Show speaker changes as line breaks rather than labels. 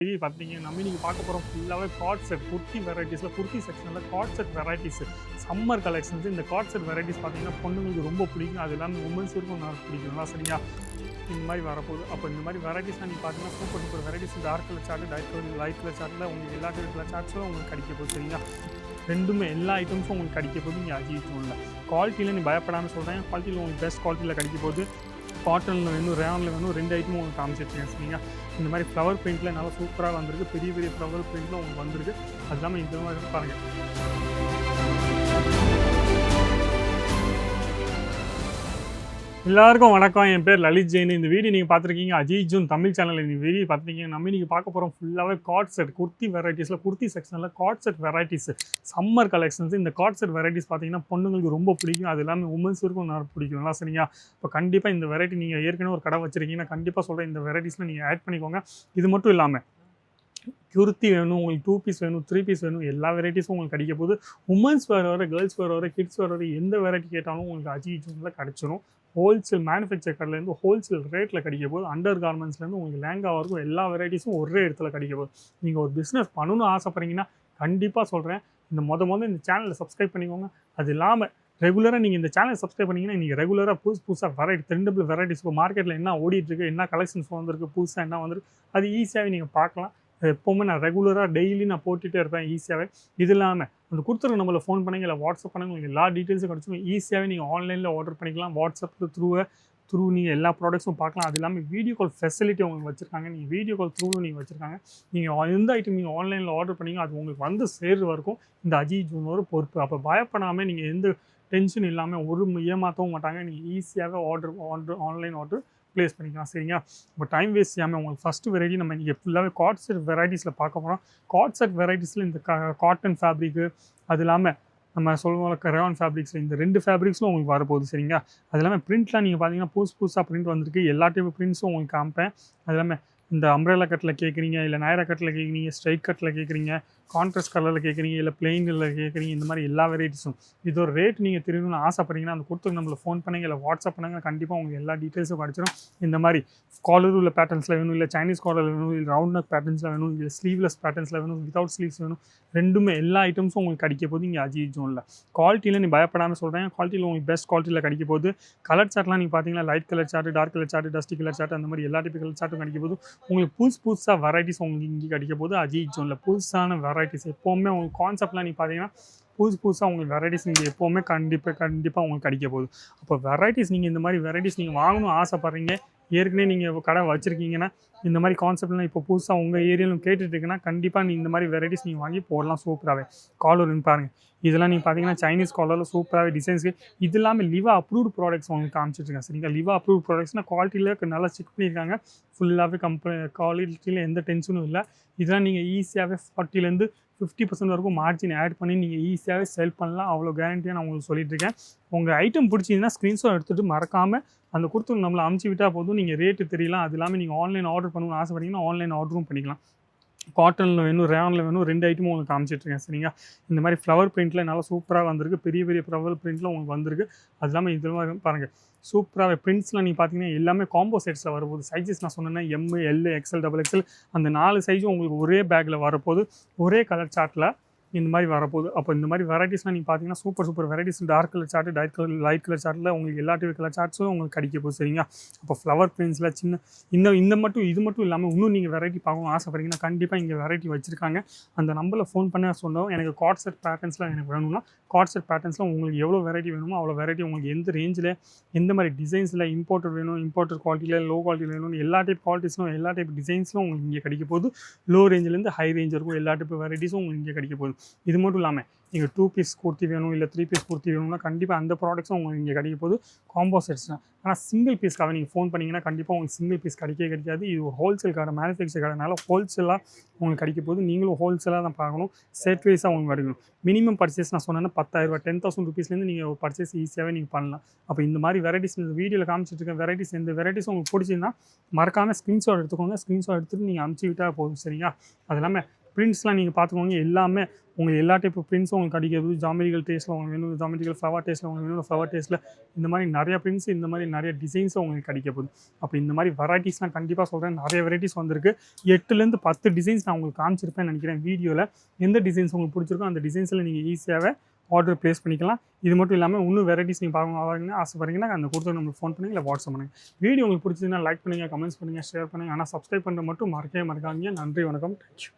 பார்த்தீங்க நம்ம இன்னைக்கு பார்க்க போகிறோம் ஃபுல்லாகவே கார்ட் செட் குர்த்தி வெரைட்டிஸில் குர்த்தி செக்ஷனில் card set varieties summer collections. இந்த கார்ட் செட் வெரைட்டிஸ் பார்த்தீங்கன்னா பொண்ணுங்களுக்கு ரொம்ப பிடிக்கும். அது இல்லாமல் உமன்ஸுக்கும் நல்லா பிடிக்கும்னா சரிங்களா. இந்த மாதிரி வரப்போகுது. அப்போ இந்த மாதிரி வெரைட்டிஸ்லாம் நீங்கள் பார்த்தீங்கன்னா super super varieties dark colour chart light colour சார்ட்டில் உங்களுக்கு எல்லா கலர் சார்ட்ஸும் உங்களுக்கு கிடைக்க போகுது சரிங்களா. ரெண்டுமே எல்லா ஐட்டம்ஸும் உங்களுக்கு கிடைக்க போகுது. நீங்கள் அஜித் இல்லை குவாலிட்டியில் நீ பயப்படாமல் சொல்கிறேன். குவாலிட்டியில் உங்களுக்கு பெஸ்ட் குவாலிட்டியில் கிடைக்க போகுது. காட்டனில் வேணும், ரேயானில் வேணும், ரெண்டு ஐட்டமும் உங்களுக்கு காமிச்சிருக்கேன் சரிங்களா. இந்த மாதிரி ஃப்ளவர் பெயிண்டில் நல்லா சூப்பராக வந்திருக்கு. பெரிய பெரிய ஃப்ளவர் பெயிண்டில் உங்களுக்கு வந்திருக்கு. அது இல்லாமல் இந்த மாதிரி பாருங்கள். எல்லாருக்கும் வணக்கம். என் பேர் லலித் ஜெயின். இந்த வீடியோ நீங்கள் பார்த்துருக்கீங்க அஜித் ஜூன் தமிழ் சேனலில். இந்த வீடியோ பார்த்துருக்கீங்க நம்ம இன்றைக்கி பார்க்க போகிறோம் ஃபுல்லாகவே கார்ட் செட் குர்த்தி வெரைட்டிஸில் குர்த்தி செக்ஷனில் card set varieties summer collections. இந்த கார்ட் செட் வெரைட்டிஸ் பார்த்தீங்கன்னா பொண்ணுங்களுக்கு ரொம்ப பிடிக்கும். அது இல்லாமல் உமன்ஸுக்கும் நல்லா பிடிக்கும்லாம் சரிங்களா. இப்போ கண்டிப்பாக இந்த வெரைட்டி நீங்கள் ஏற்கனவே ஒரு கடை வச்சுருக்கீங்கன்னா கண்டிப்பாக சொல்கிறேன் இந்த வெரைட்டிஸில் நீங்கள் ஆட் பண்ணிக்கோங்க. இது மட்டும் இல்லாமல் குர்த்தி வேணும், உங்களுக்கு 2 பீஸ் வேணும், 3 பீஸ் வேணும், எல்லா வெரைட்டிஸும் உங்களுக்கு கிடைக்க போகுது. உமன்ஸ் வேறு வர, கேர்ள்ஸ் வேறு வர, கிட்ஸ் வேறு வர, எந்த வெரைட்டி கேட்டாலும் உங்களுக்கு அஜித் ஜூனில் கிடச்சிரும். ஹோல்சேல் மேனுஃபேக்சர் கடையிலேருந்து ஹோல்சேல் ரேட்டில் கிடைக்க போது. அண்டர் கார்மெண்ட்ஸ்லேருந்து உங்களுக்கு லேங்கா வரைக்கும் எல்லா வெரைட்டிஸும் ஒரே இடத்துல கிடைக்க போகுது. நீங்கள் ஒரு பிஸ்னஸ் பண்ணணும்னு ஆசைப்பட்றீங்கன்னா கண்டிப்பாக சொல்கிறேன் இந்த இந்த சேனலை சப்ஸ்கிரைப் பண்ணிக்கோங்க. அது இல்லாமல் ரெகுலராக நீங்கள் இந்த சேனலை சப்ஸ்கிரைப் பண்ணிங்கன்னா நீங்கள் ரெகுலராக புதுசாக வெரைட்டி ட்ரெண்டபிள் வெரைட்டிஸ் இப்போ மார்க்கெட்டில் என்ன ஓடிட்டுருக்கு, என்ன கலெக்ஷன்ஸ் வந்திருக்கு, புதுசாக என்ன வந்திருக்கு, அது ஈஸியாகவே நீங்கள் பார்க்கலாம். எப்போவுமே நான் ரெகுலராக டெய்லி நான் போட்டுகிட்டே இருப்பேன் ஈஸியாகவே. இது இல்லாமல் அந்த கொடுத்துருக்க நம்மளை ஃபோன் பண்ணுங்க, இல்லை வாட்ஸ்அப் பண்ணுங்க, உங்களுக்கு எல்லா டீட்டெயில்ஸும் கிடச்சிடும். ஈஸியாகவே நீங்கள் ஆன்லைனில் ஆர்டர் பண்ணிக்கலாம். வாட்ஸ்அப்பில் த்ரூ நீங்கள் எல்லா ப்ராடக்ட்ஸும் பார்க்கலாம். அது இல்லாமல் வீடியோ கால் ஃபெசிலிட்டி உங்களுக்கு வச்சுருக்காங்க. நீங்கள் வீடியோ கால் த்ரூவில் நீங்கள் வச்சுருக்காங்க. நீங்கள் எந்த ஐட்டம் நீங்கள் ஆன்லைனில் ஆர்டர் பண்ணிங்க அது உங்களுக்கு வந்து சேர்ற வரைக்கும் இந்த அஜித் ஜூனோட பொறுப்பு. அப்போ பயப்படாமல் நீங்கள் எந்த டென்ஷன் இல்லாமல் ஒரு ஏமாற்றவும் மாட்டாங்க. நீங்கள் ஈஸியாகவே ஆன்லைன் ஆர்டர் ப்ளேஸ் பண்ணிக்கலாம் சரிங்களா. இப்போ டைம் வேஸ்ட் செய்யாமல் உங்களுக்கு ஃபஸ்ட்டு வெரைட்டி நம்ம இங்கே ஃபுல்லாகவே கார்ட் செட் வெரைட்டிஸில் பார்க்க போகிறோம். கார்ட் செட் வெரைட்டிஸில் இந்த காட்டன் ஃபேப்ரிக்கு, அது இல்லாமல் நம்ம சொல்லுவோம் ரேயான் ஃபேப்ரிக்ஸில் இந்த 2 ஃபேப்ரிக்ஸும் உங்களுக்கு வரப்போகுது சரிங்களா. அது இல்லாமல் பிரிண்ட்லாம் நீங்கள் பார்த்தீங்கன்னா புதுசாக பிரிண்ட் வந்திருக்கு. எல்லா டைப் பிரிண்ட்ஸும் உங்களுக்கு காமிப்பேன். அது இல்லாமல் இந்த அம்ப்ரெல்லா கட்டில் கேட்குறீங்க, இல்லை நைரா கட்டில் கேட்குறீங்க, ஸ்ட்ரைட் கட்டில் கேட்குறீங்க, கான்ட்ராஸ்ட் கலரில் கேட்குறீங்க, இல்லை பிளெயினில் கேட்குறீங்க, இந்த மாதிரி எல்லா வெரைட்டிஸும். இது ஒரு ரேட் நீங்கள் தெரியணும்னு ஆசைப்பட்றீங்கன்னா அந்த கொடுத்து நம்மளை ஃபோன் பண்ணுங்க, இல்லை வாட்ஸ்அப் பண்ணுங்க. கண்டிப்பாக உங்களுக்கு எல்லா டீட்டெயில்ஸும் கிடச்சிடும். இந்த மாதிரி காலர் உள்ள பேட்டர்ன்ஸில் வேணும், இல்லை சைனீஸ் காலர் வேணும், இல்லை ரவுண்ட் நெக் பேட்டர்ன்ஸில் வேணும், இல்லை ஸ்லீவ்லெஸ் பேட்டர்ன்ஸில் வேணும், வித்தவுட் ஸ்லீவ்ஸ் வேணும், ரெண்டுமே எல்லா ஐட்டம்ஸும் உங்களுக்கு கிடைக்க போகுது இங்கே அஜித் ஜூனில். குவாலிட்டியில் நீ பயப்படாமல் சொல்கிறேன். குவாலிட்டியில் உங்களுக்கு பெஸ்ட் குவாலிட்டியில் கிடைக்க போகுது. கலர் சார்ட்லாம் நீங்கள் பார்த்தீங்கன்னா light colour chart, dark colour chart, dusty colour chart, அந்த மாதிரி எல்லா டைப் கலர் சார்ட்டும் கிடைக்க போகுது. உங்களுக்கு புதுசாக வெரைட்டிஸ் உங்களுக்கு இங்கே கிடைக்க போகுது அஜித் ஜூனில். புதுசான வெரைட்டிஸ் எப்போவுமே உங்களுக்கு கான்செப்ட்லாம் நீங்கள் பார்த்தீங்கன்னா புதுசாக உங்களுக்கு வெரைட்டிஸ் நீங்கள் எப்போவுமே கண்டிப்பாக உங்களுக்கு கிடைக்க போகுது. அப்போ வெரைட்டிஸ் நீங்கள் இந்த மாதிரி வெரைட்டிஸ் நீங்கள் வாங்கணும் ஆசைப்பட்றீங்க, ஏற்கனவே நீங்கள் கடை வச்சுருக்கீங்கன்னா இந்த மாதிரி கான்செப்ட்லாம் இப்போ புதுசாக உங்கள் ஏரியாவில் கேட்டுட்ருக்குன்னா கண்டிப்பாக நீ இந்த மாதிரி வெரைட்டிஸ் நீங்கள் வாங்கி போடலாம் சூப்பராகவே. காலர்னு பாருங்கள், இதெல்லாம் நீங்கள் பார்த்தீங்கன்னா சைனீஸ் காலரில் சூப்பராகவே டிசைன்ஸுக்கு. இது இல்லாமல் லிவா அப்ரூவ்டு ப்ராடக்ட்ஸ் உங்களுக்கு காமிச்சிட்ருக்கேன் சரிங்களா. லிவா அப்ரூவ்ட் ப்ராடக்ட்ஸ்னால் குவாலிட்டியில் நல்லா செக் பண்ணியிருக்காங்க. ஃபுல்லாகவே குவாலிட்டியில் எந்த டென்ஷனும் இல்லை. இதெல்லாம் நீங்கள் ஈஸியாகவே 40% 50% வரைக்கும் மார்ஜின் ஆட் பண்ணி நீங்கள் ஈஸியாகவே செல் பண்ணலாம். அவ்வளோ கேரண்டியாக நான் உங்களுக்கு சொல்லிட்டுருக்கேன். உங்கள் ஐட்டம் பிடிச்சிங்கன்னா ஸ்க்ரீன்ஷாட் எடுத்துகிட்டு மறக்காமல் அந்த கொடுத்து நம்மளை அமுச்சு விட்டால் போதும். நீங்கள் ரேட்டு தெரியலாம். அது இல்லாமல் நீங்கள் ஆன்லைன் ஆர்டர் பண்ணணும்னு ஆசைப்பட்டீங்கன்னா ஆன்லைன் ஆர்டரும் பண்ணிக்கலாம். காட்டனில் வேணும், ரேயானில் வேணும், 2 ஐட்டமும் உங்களுக்கு காமிச்சிட்ருக்கேன் சரிங்களா. இந்த மாதிரி ஃப்ளவர் பிரிண்ட்டில் நல்லா சூப்பராக வந்திருக்கு. பெரிய பெரிய ஃப்ளவர் பிரிண்ட்டில் உங்களுக்கு வந்திருக்கு. அது இல்லாமல் இதெல்லாம் பாருங்கள் சூப்பராகவே பிரிண்ட்ஸ்லாம் நீங்கள் பார்த்தீங்கன்னா எல்லாமே காம்போ செட்ஸில் வரப்போகுது. சைஸஸ் நான் சொன்னேன்னா எம், எல், எக்ஸ்எல், XXL அந்த 4 சைஸும் உங்களுக்கு ஒரே பேக்கில் வரப்போகுது. ஒரே கலர் சார்ட்டில் இந்த மாதிரி வரப்போகுது. அப்போ இந்த மாதிரி வெரைட்டிஸ்லாம் நீங்கள் பார்த்தீங்கன்னா super varieties dark colour chart, light colour சார்ட்டில் உங்களுக்கு எல்லா டைப் கலர் சார்ட்ஸும் உங்களுக்கு கிடைக்க போகுது சரிங்களா. அப்போ ஃப்ளவர் பிரிண்ட்ஸில் இது மட்டும் இல்லாமல் இன்னும் நீங்கள் வெரைட்டி பார்க்கணும் ஆசைப்பட்றீங்கன்னா கண்டிப்பாக இங்கே வெரைட்டி வச்சுருக்காங்க. அந்த நம்பரில் ஃபோன் பண்ண சொன்னோம் எனக்கு கார்ட் செட் பேட்டர்ன்ஸில் எனக்கு வேணும்னா கார்ட் செட் பேட்டர்ன்ஸில் உங்களுக்கு எவ்வளோ வெரைட்டி வேணுமோ அவ்வளோ வெரைட்டி உங்களுக்கு எந்த ரேஞ்சில் எந்த மாதிரி டிசைன்ஸில் இம்போர்ட்டர் வேணும், இம்போர்ட்டர் குவாலிட்டியில் லோ குவாலிட்டியில் வேணும்னு எல்லா டைப் குவாலிட்டிஸும் எல்லா டைப் டிசைன்ஸும் உங்களுக்கு இங்கே கிடைக்க போகுது. லோ ரேஞ்சிலேருந்து ஹை ரேஞ்ச் இருக்கும் எல்லா டைப் வெரைட்டிஸும் உங்களுக்கு இங்கே கிடைக்க போகுது. இது மட்டும் இல்லாமல் நீங்கள் 2 பீஸ் குர்த்தி வேணும், இல்லை 3 பீஸ் குர்த்தி வேணும்னா கண்டிப்பாக அந்த ப்ராடக்ட்ஸும் உங்களுக்கு இங்கே கிடைக்க போகுது. காம்போ செட்ஸ் தான். ஆனால் சிங்கிள் பீஸ்க்காக நீங்கள் ஃபோன் பண்ணிங்கன்னா கண்டிப்பாக உங்களுக்கு சிங்கிள் பீஸ் கிடைக்காது. இது ஒரு ஹோல்சேல் கடை, மேனுஃபேக்சர் கடைனால ஹோல்சேலாக உங்களுக்கு கிடைக்க போகுது. நீங்களும் ஹோல்சேலாக தான் பார்க்கணும். செட் வைஸாக உங்களுக்கு கிடைக்கணும். மினிமம் பர்ச்சேஸ் நான் சொன்னேன்னா 10,000 10,000 ருபீஸ்லேருந்து நீங்கள் ஒரு பர்ச்சேஸ் ஈஸியாகவே நீங்கள் பண்ணலாம். அப்போ இந்த மாதிரி வெரைட்டிஸ் இந்த வீடியோவில் காமிச்சிட்டு வெரைட்டிஸ் எந்த வெரைட்டிஸ் உங்களுக்கு பிடிச்சிருந்தா மறக்காமல் ஸ்க்ரீன்ஷாட் எடுத்துக்கோங்க. ஸ்க்ரீன்ஷாட் எடுத்துகிட்டு நீங்கள் அமுச்சு விட்டால் போதும் சரிங்களா. அது இல்லாமல் பிரிண்ட்ஸ்லாம் நீங்கள் பார்த்துக்கோங்க எல்லாமே உங்களுக்கு எல்லா டைப் பிரிண்ட்ஸும் உங்களுக்கு கிடைக்கிறது. ஜாமெட்ரிக்கல் டேஸ்ட்டில் உங்களுக்கு வேணும், ஜாமெட்ரிக்கல் ஃப்ளவர் டேஸ்ட்டில் உங்களுக்கு வேணும், ஃப்ளவர் டேஸ்ட்டில் இந்த மாதிரி நிறைய பிரிண்ட்ஸ், இந்த மாதிரி நிறைய டிசைன்ஸும் உங்களுக்கு கிடைக்க போகுது. அப்போ இந்த மாதிரி வெரைட்டிஸ்லாம் கண்டிப்பாக சொல்கிறேன், நிறைய வெரைட்டிஸ் வந்திருக்கு. 8லேருந்து 10 டிசைன்ஸ் நான் உங்களுக்கு காமிச்சிருப்பேன்னு நினைக்கிறேன் வீடியோவில். எந்த டிசைன்ஸ் உங்களுக்கு பிடிச்சிருக்கோ அந்த டிசைன்ஸில் நீங்கள் ஈஸியாகவே ஆர்டர் ப்ளேஸ் பண்ணிக்கலாம். இது மட்டும் இல்லாமல் இன்னும் வெரைட்டிஸ் நீங்கள் பார்க்கணும் ஆசைப்படுறீங்கன்னா அந்த கொடுத்து நம்மளுக்கு ஃபோன் பண்ணுங்க, இல்லை வாட்ஸ்அப் பண்ணுங்கள். வீடியோ உங்களுக்கு பிடிச்சதுன்னா லைக் பண்ணுங்கள், கமெண்ட்ஸ் பண்ணுங்கள், ஷேர் பண்ணுங்கள். ஆனால் சப்ஸ்கிரைப் பண்ணுறது மட்டும் மறக்கவே மறக்காதீங்க. நன்றி, வணக்கம், தேங்க்யூ.